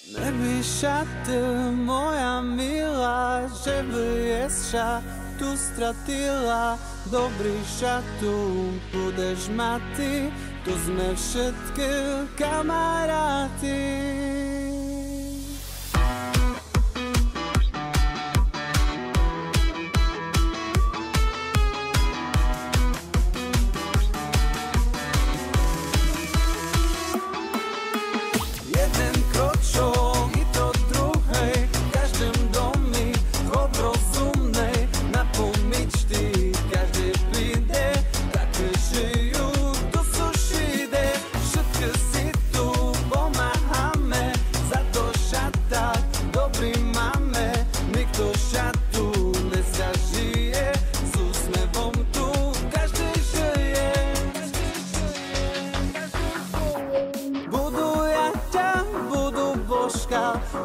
Nebyša ty, moja milá, že by jesša tu stratila. Dobrý šatu, budeš ma ty, tu sme všetky kamaráti.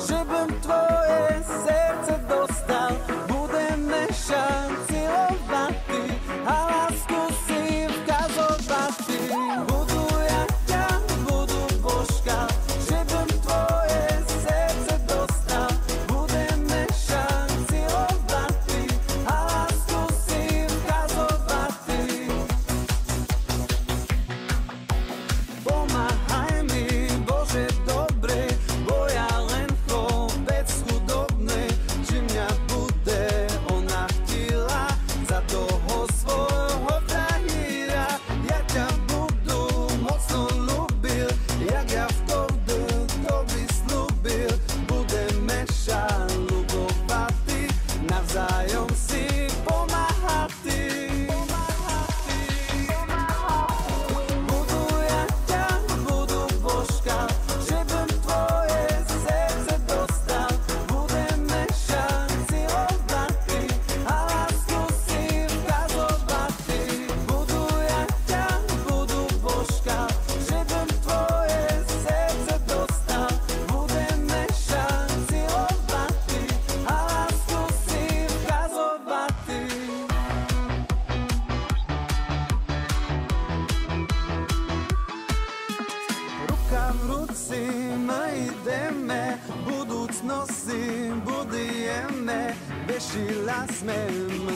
Žebym tvoje serce dostal, budeme šancilovati, a lásku si vkazovati. Budu ja ťa, budu božka, žebym tvoje srdce dostal, budeme šancilovati, a lásku si vkazovati. Pomáhaj mi, Bože dobrý, ideme, budúcnosti budujeme, Bešila sme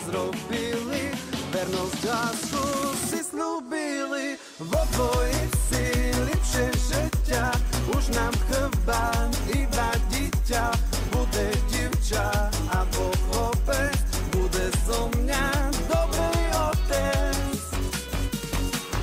zrobili, vernosť lásku si slúbili, v obojici lepšie žitia, už nám chýba iba dieťa, bude divča a vo chlope bude zo mňa dobrý otec.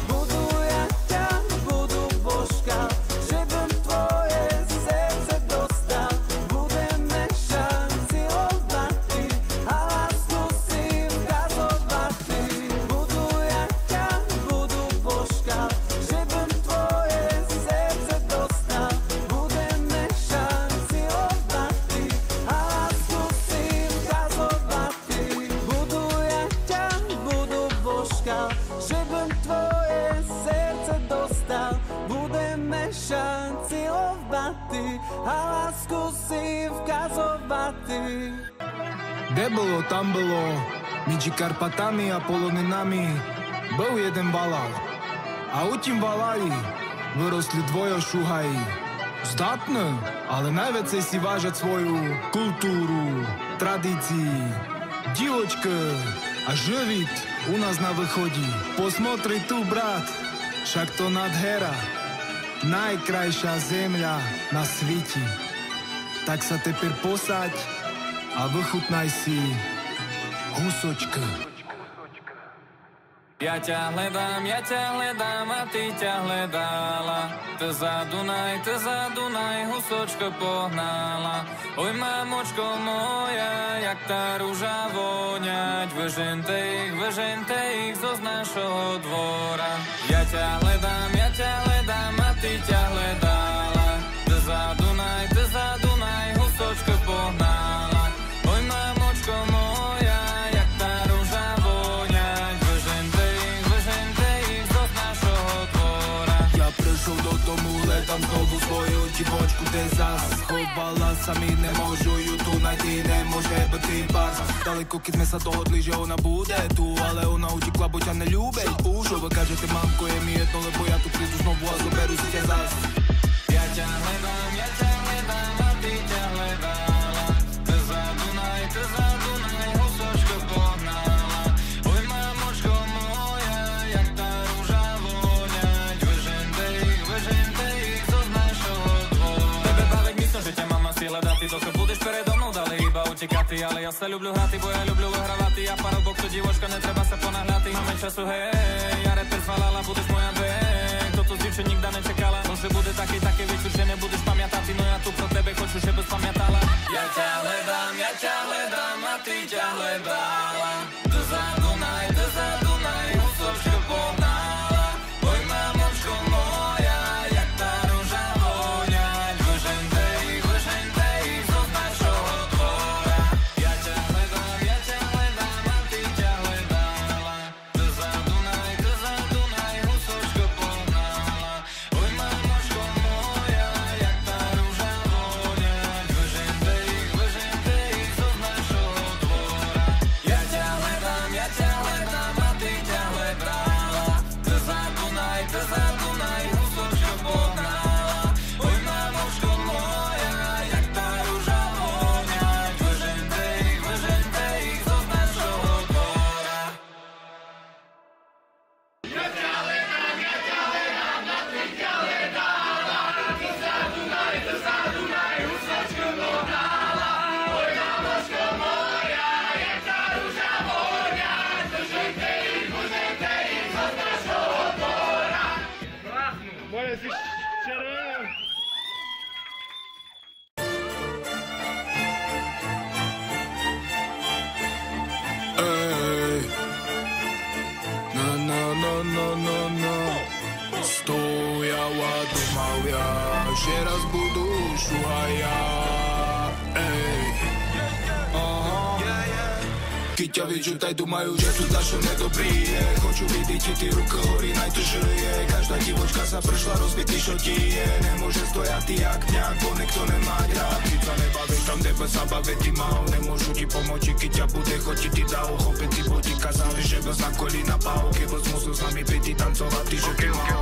Budu ja ťa, budu božka, žebym tvoje srdce dostal, budeme šancilovati, a lásku si vkazovati. Budu ja ťa, budu božka, žebym tvoje srdce dostal, budeme šancilovati, a lásku si vkazovati. Budu ja ťa, budu božka, žebym tvoje srdce dostal, budeme šancilovati, a lásku si vkazovati. Kde bolo, tam bolo, medzi Karpatami a Poloninami bol jeden valal. A u tím valali vyrostli dvoje šuhaji. Zdatné, ale najviacej si vážať svoju kultúru, tradícii. Divočka a živit u nás na východí. Posmotri tu, brat, však to nadhera. Najkrajšia zemľa na svete. Tak sa teper posaď a vychutnaj si husočka. Ja ťa hledám a ty ťa hledala. Ty za Dunaj, husočko pohnala. Oj, mamočko moja, jak tá rúža voňať. Vyžente ich zo z našho dvora. Ja ťa hledám a ty ťa hledala. Ty za Dunaj, husočko pohnala. Oj, mamočko moja, jak tá rúža voňať. Vyžente ich zo z našho dvora. Ja prišiel do domu, hledám znovu svoju divočku, kde zas schovala sa mi, nemôžu ju tu najti, nemôže byť tým pár. Daleko, keď sme sa dohodli, že ona bude tu, ale ona utekla, bo ťa neľúbej už. Kažete, mamko, je mi jedno, lebo ja tu prídu znovu a zoberú si ťa zas. Ja ťa hledám a ti katy, ale ja sa ľubľu hraty, bo ja ľubľu vyhrávaty. Ja parobok, tu divočka, netreba sa ponahľaty. Máme času, hej, ja reper falala, budeš moja bej. Toto z divče nikda nečekala, może bude taký večer, že nebudeš pamiatati. No ja tu pro tebe хочу, že bys pamiatala. Ja ťa hledám a ty ťa hledala. Za Dunaj, husočko pohnala. Oj, mamočko moja, jak tá ruža voňať. Vyžente ich zo našho dvora. Ja ťa hledám a ty ťa hledala. Za Dunaj, husočko pohnala. Oj, mamočko moja, jak tá ruža voňať. Vyžente ich zo našho dvora. Ja ťa hledám a ty ťa hledala. Za Dunaj, husočko pohnala. Oj, mamočko moja, jak tá ruža voňať. Vyžente ich zo našho dvora. Moje si červené. Ej, no. Стояла, думал я, že raz budu šuhaja. Ej, keď ťa vyčutaj, думаю, že tu dašo nedobrý je. Хочу vidieť ti ruky horí, najtržil je. Každá divočka sa prešla, rozbitý šotí je. Nemôže stojať ty jak mňak, bo nikto nemá rád. Keď sa nebavíš tam, kde sa baviť ti mal. Nemôžu ti pomoci, keď ťa bude chotiť ti dá uchopiť ti boti. Kazali, že bez na kolína pálky, bez musel s nami byť tancovať ty, že keď mal.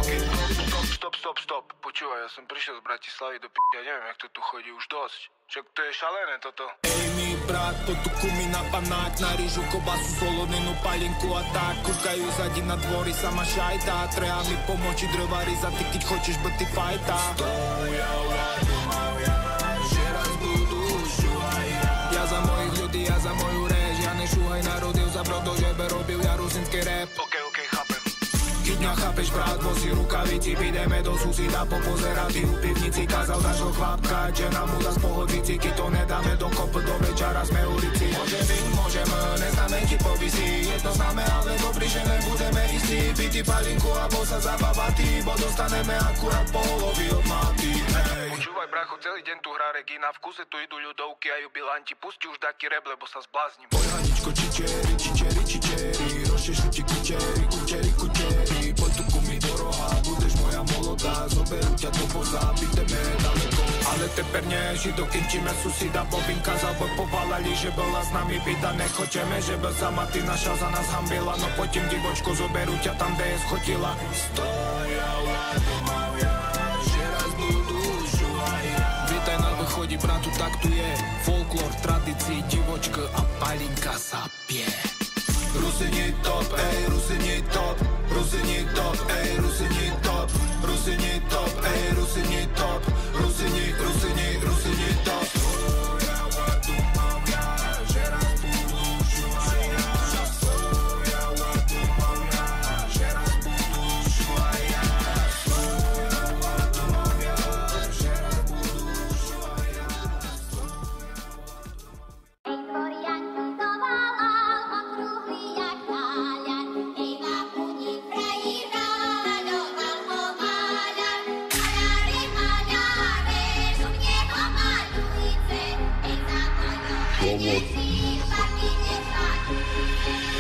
Stop. Počúvaj, ja som prišiel z Bratislavy do ja neviem, jak to tu chodí už dosť. Čo to je šalené toto? Ej, mi brat, potuku mi na panák, na rýžu, kobasu, soloninu, palinku a tak. Kúkajú zadi na dvori, sama šajta. Treba mi pomoci drvari za ty, keď хочeš byť fajta. Stojala, думал я, že raz budu šuhaja. Ja za mojich ľudí, ja za moju rež. Ja nešuhaj narodil za brodo, že by robil ja rusinský rap. Ok, chápem. Keď mňa chápeš, brat, vozí rukavici. Pídeme do susida popozerať v pivnici. Kázal dažo chlapka, že nám mu dá z pohodici. Keď to nedáme do kopu, do večera sme ulici. Môžeme, neznáme ti povisí. Jedno známe, ale dobrý, že nebudeme istí. Píti palinku a bo sa zabavati. Bo dostaneme akurát polovy od maty. Počúvaj, bracho, celý deň tu hrá Regina. V kuse tu idú ľudovky a jubilanti. Pusti už taký rap, lebo sa zblázním. Pojhaničko, čičeri. Rozčešu ti kučeri. Poď tu mi do roha, budeš moja molodá. Zoberú ťa do voza, pýteme daleko. Ale teper nie, dokinčíme susida. Bobin kazal, bo povalali, že bola s nami byta. Nechočeme, že byl sama ty naša za nás hambila. No poďme divočko, zoberú ťa tam, kde je schotila. Stojala, думал я, že raz budu šuhaja. Vítaj na východe, bratu, tak tu je. Folklor, tradícii, divočka a palinka sa pie. Rusini top, ej, Rusini top. Rusini top, ej, Rusini top. Rusini top, ej, Rusini top. Rusini top. Stojala, думал я, že raz budu šuhaja. Stojala, думал я, že raz budu šuhaja. Stojala, думал я, že raz budu šuhaja.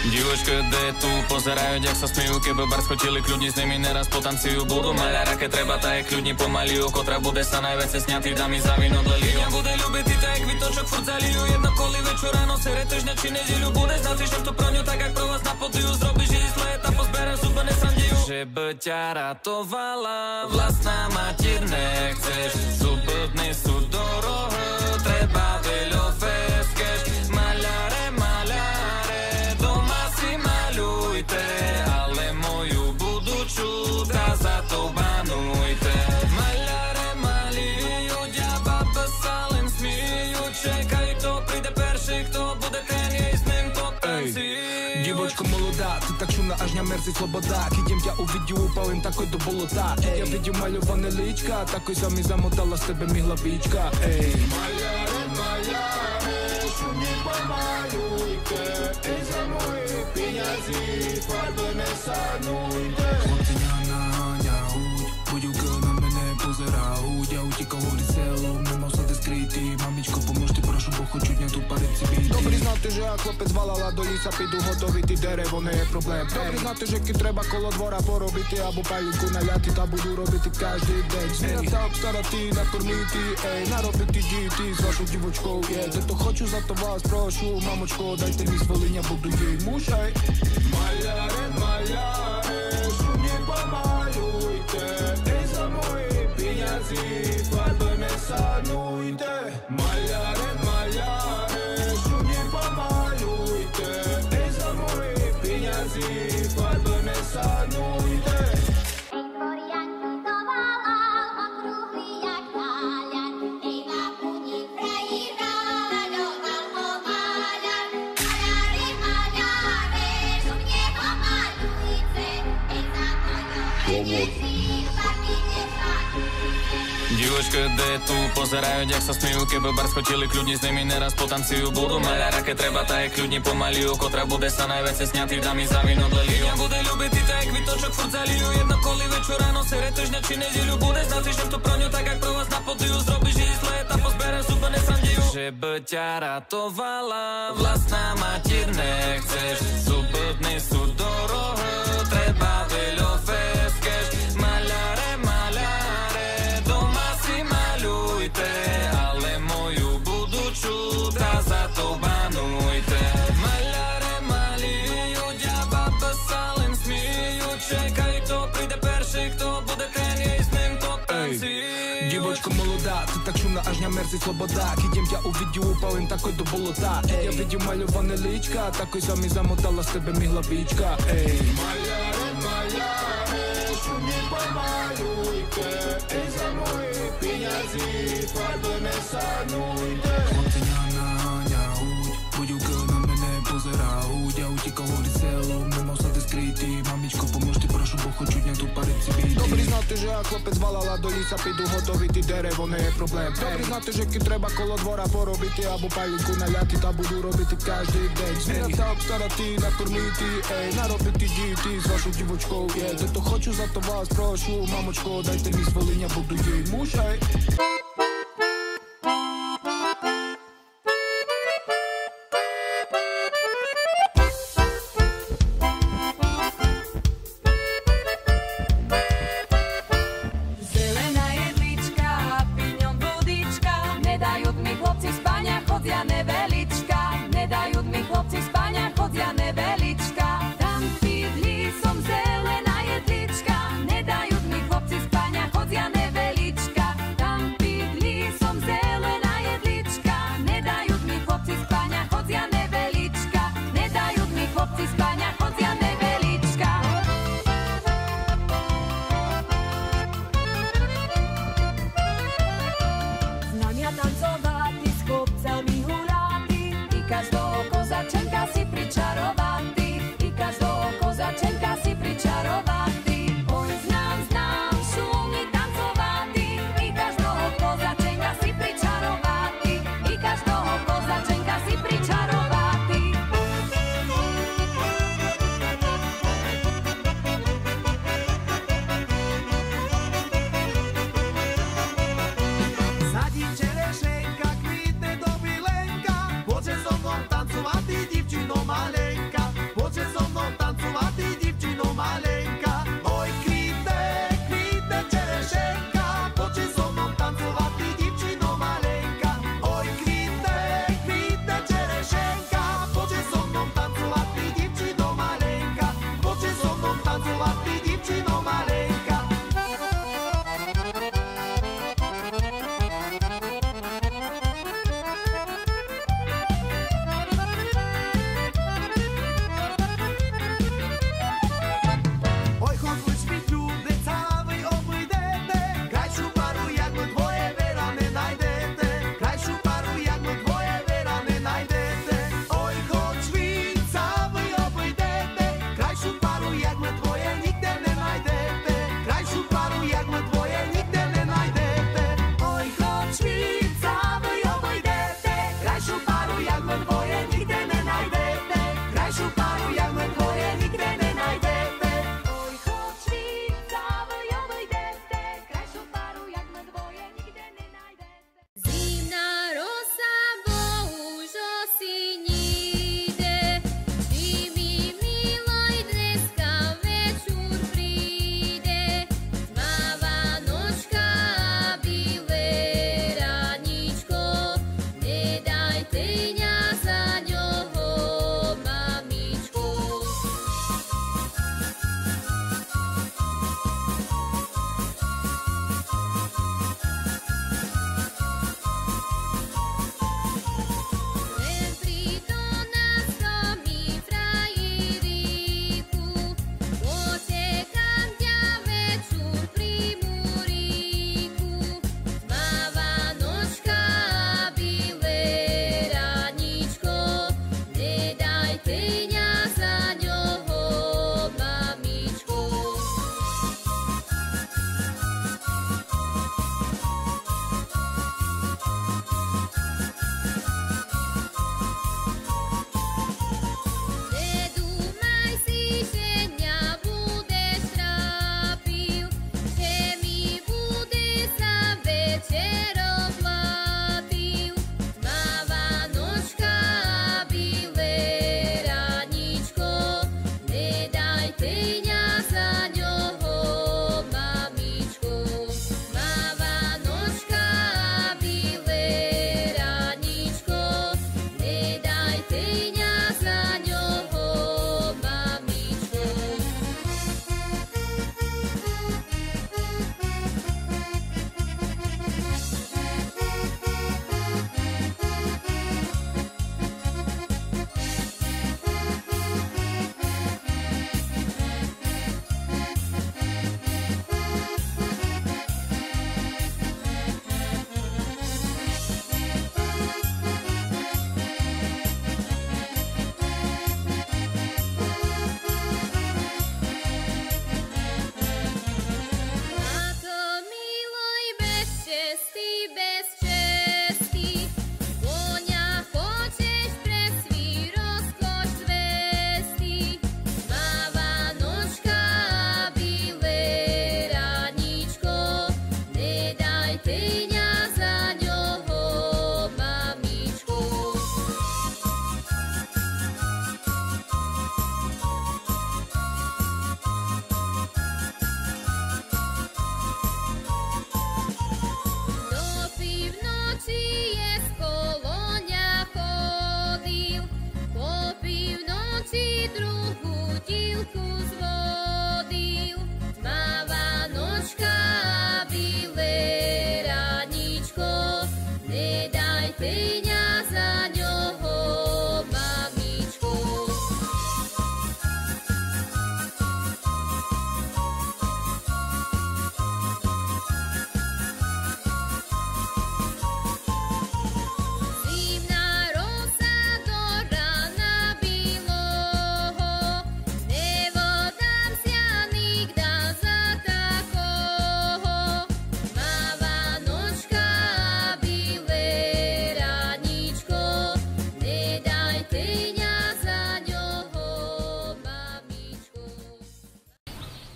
Divočka, kde je tu, pozerajú, jak sa smejú. Keby bar skočili, kľudni s nimi neraz potanciujú. Budú maľara, keď treba, tak kľudni pomalujú. Kotra bude sa najviac sňatý, dámy za víno dleliu. Bude ľúbiť ty, tak kvitočok furt zalijú. Jedno koli večer ráno, sere, týždňa či nedieľu. Bude znať, že to pro ňu, tak jak pro vás na podiu. Zrobíš jej zlé, tá pozbera súba nesandiu. Že by ťa ratovala vlastná mater, nechceš. Súbudný sú doroho, treba veľo feskeš. Ale moju budúču dá za to banujte. Maľare malí ľudia, baba sa len smíjú. Čekaj, to príde perší až na merci sloboda. Keď idem ťa uvidí, upalím takoj do bolota. Keď ja vidím maľované líčka, takoj sa mi zamotala z tebe mi hlavička. Ej, maľare, maľare, šumne pomaľujte, ej za moje peňazí, farbe nesanujte. Chlapci naháňa húď, buďuka na mene pozerá húď, a utíka hovorí celom, nemal sa skrytý. Mamičko, pomôžte, prošu, bo chočuť na tú parici bytý. Dobrý znáte, že ak chlapec valala do lísa pidu hotový, ty derevo, nie je problém. Dobrý znáte, že keď treba kolo dvora porobiť, alebo palinku naľatý, tá budú robiť každý deň. Zmierať sa obstaratý, nakrmitý, ej, narobitý dity s vašou divočkou, je. To хочу za to vás, prošu, mamočko, dajte mi svolenia, budu jej muž, ej. Maľare, maľare, šumne pomaľujte, ej za moje peňazí, farbe nesanujte. Maľare, maľare, šumne pomaľujte, ej za moje peňazí, farbe nesanujte. Divočka, kde tu pozerajú, jak sa smejú, keby bar skotili, kľudne s nimi neraz potanciujú. Budú maľara, keď treba, tak kľudne pomaliu, kotra bude sa najviac sňatý, dámy za víno dleliu. Ja bude ľúbiť ty, tak kvitočok furt zalijú, jedno koli večer ráno, sere, týždňa či nedeľu. Bude znať, že to pro ňu, tak jak pro vás na podiu, zrobíš jej zle, tá pozberem súbe nesandiu. Že by ťa ratovala, vlastná matír nechceš, súbudný sú dorohy, treba veľo feskeš. Maľare, maľare, doma si maľujte, ale moju budúču tá za to banujte. Maľare, malí ľudia, baba sa len smíjú, čekaj, to príde perší, kto bude ten jej s ním to tancí. Divočko molodá, ty tak šumná až na merci sloboda. Keď idem ťa uvidí, upalím takoj do bolota. Keď ja vidím maľované líčka, takoj sa mi zamotala z tebe mi hlavička. Ej, maľare, maľare, šumne pomaľujte, ej za moje peňazí, farbe nesanujte. Chlapci naháňa húď, buďuka na mene pozerá húď, a utíka hovorí celom, nemal sa skrytý. Mamičko, pomôžte, prošu, bo chočuť na tú parici bytý. Dobrý znáte, že ak chlapec valala do lísa pidu hotový, ty derevo, nie je problém. Dobrý znáte, že keď treba kolo dvora porobiť, alebo palinku naľatý, tá budú robiť každý deň. Zmierať sa obstaratý, nakrmitý, ej, narobitý dity s vašou divočkou, je. To хочу za to vás, prošu, mamočko, dajte mi svolenia, budu jej muž, ej. Sadí čerešej tyňa za ňoho, mamičko. Zimná rosa do rana biloho, nevodám sia nikda za takoho. Mávanočka a bilé raničko, nedaj tyňa za ňoho, mamičko.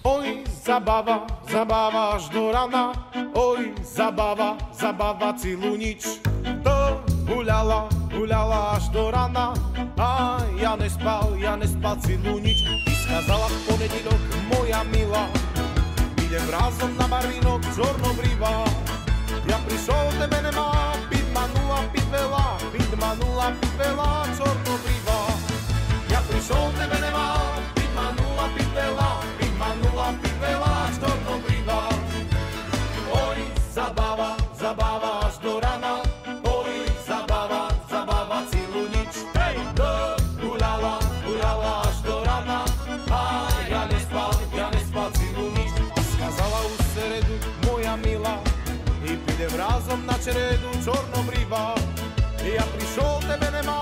Oj, zabava, zabava až do rana, oj, zabava, zabava celú nič. To guľala, guľala až do rana, a ja nespal celú nič. Ty skazala v ponedilok, moja milá, idem razom na barvinok, čornobrivá. Ja prišol, tebe nemá, pit manula, pit veľa, čornobrivá. Ja prišol, tebe nemá, pit manula, pit veľa, čornobrivá. Oj, zabava, zabava až do rana, oj, zabava, zabava celú nič. Hej, guľala, guľala až do rana, a ja nespal celú nič. Skazala už seredu, moja milá, i pidem razom na čeredu, čornobrivá. Ja prišol, tebe nemá,